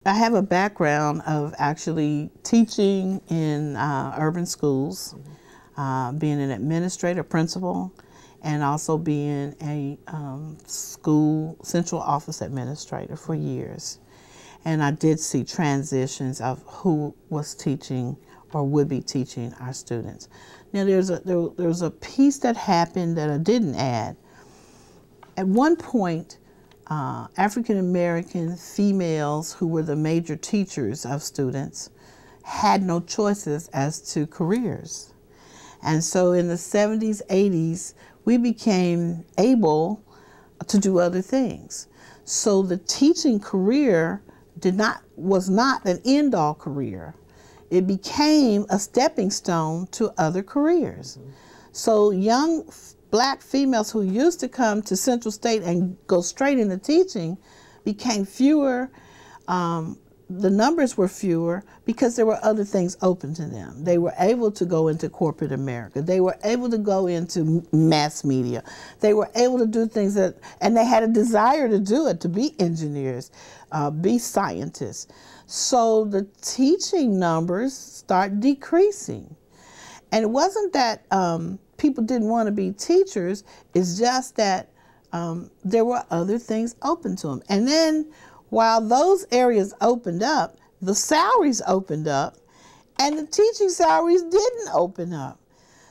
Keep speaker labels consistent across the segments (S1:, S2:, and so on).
S1: I have a background of actually teaching in urban schools, being an administrator, principal, and also being a school central office administrator for years. And I did see transitions of who was teaching or would be teaching our students. Now there's a piece that happened that I didn't add. At one point, African American females who were the major teachers of students had no choices as to careers. And so in the 70s, 80s, we became able to do other things. So the teaching career was not an end-all career. It became a stepping stone to other careers. So young Black females who used to come to Central State and go straight into teaching became fewer. The numbers were fewer because there were other things open to them. They were able to go into corporate America. They were able to go into mass media. They were able to do things and they had a desire to do it, to be engineers, be scientists. So the teaching numbers start decreasing. And it wasn't that people didn't want to be teachers, it's just that there were other things open to them. And then while those areas opened up, the salaries opened up, and the teaching salaries didn't open up.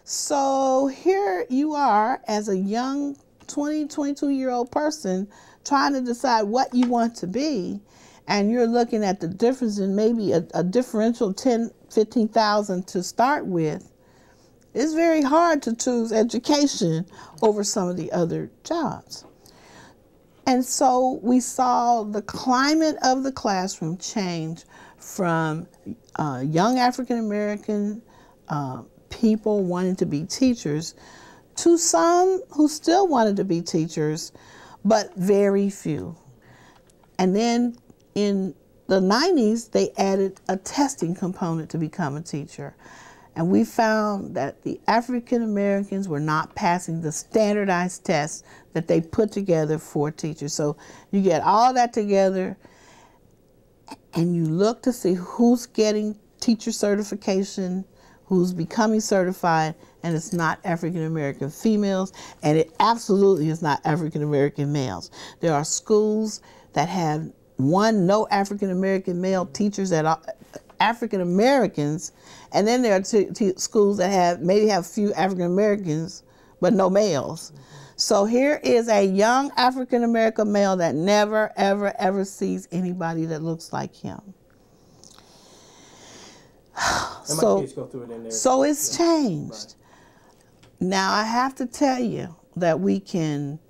S1: So here you are as a young 20, 22-year-old person trying to decide what you want to be, and you're looking at the difference in maybe a differential 10, 15,000 to start with. It's very hard to choose education over some of the other jobs. And so we saw the climate of the classroom change from young African American people wanting to be teachers to some who still wanted to be teachers, but very few. And then in the 90s, they added a testing component to become a teacher. And we found that the African Americans were not passing the standardized tests that they put together for teachers. So you get all that together and you look to see who's getting teacher certification, who's becoming certified, and it's not African American females, and it absolutely is not African American males. There are schools that have no African American male teachers at all, African Americans, and then there are schools that maybe have a few African Americans but no males. So here is a young African American male that never ever ever sees anybody that looks like him. So it's changed. Right. Now I have to tell you that we can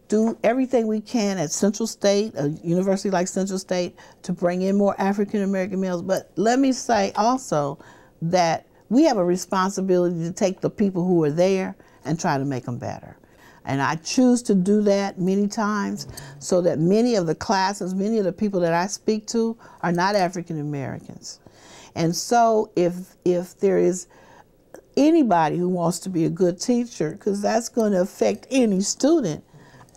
S1: do everything we can at Central State, a university like Central State, to bring in more African American males. But let me say also that we have a responsibility to take the people who are there and try to make them better. And I choose to do that many times so that many of the classes, many of the people that I speak to are not African Americans. And so if there is anybody who wants to be a good teacher, because that's going to affect any student,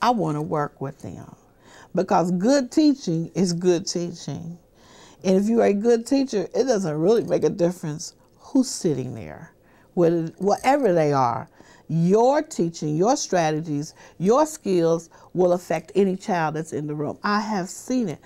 S1: I want to work with them, because good teaching is good teaching. And if you're a good teacher, it doesn't really make a difference who's sitting there, whatever they are. Your teaching, your strategies, your skills will affect any child that's in the room. I have seen it.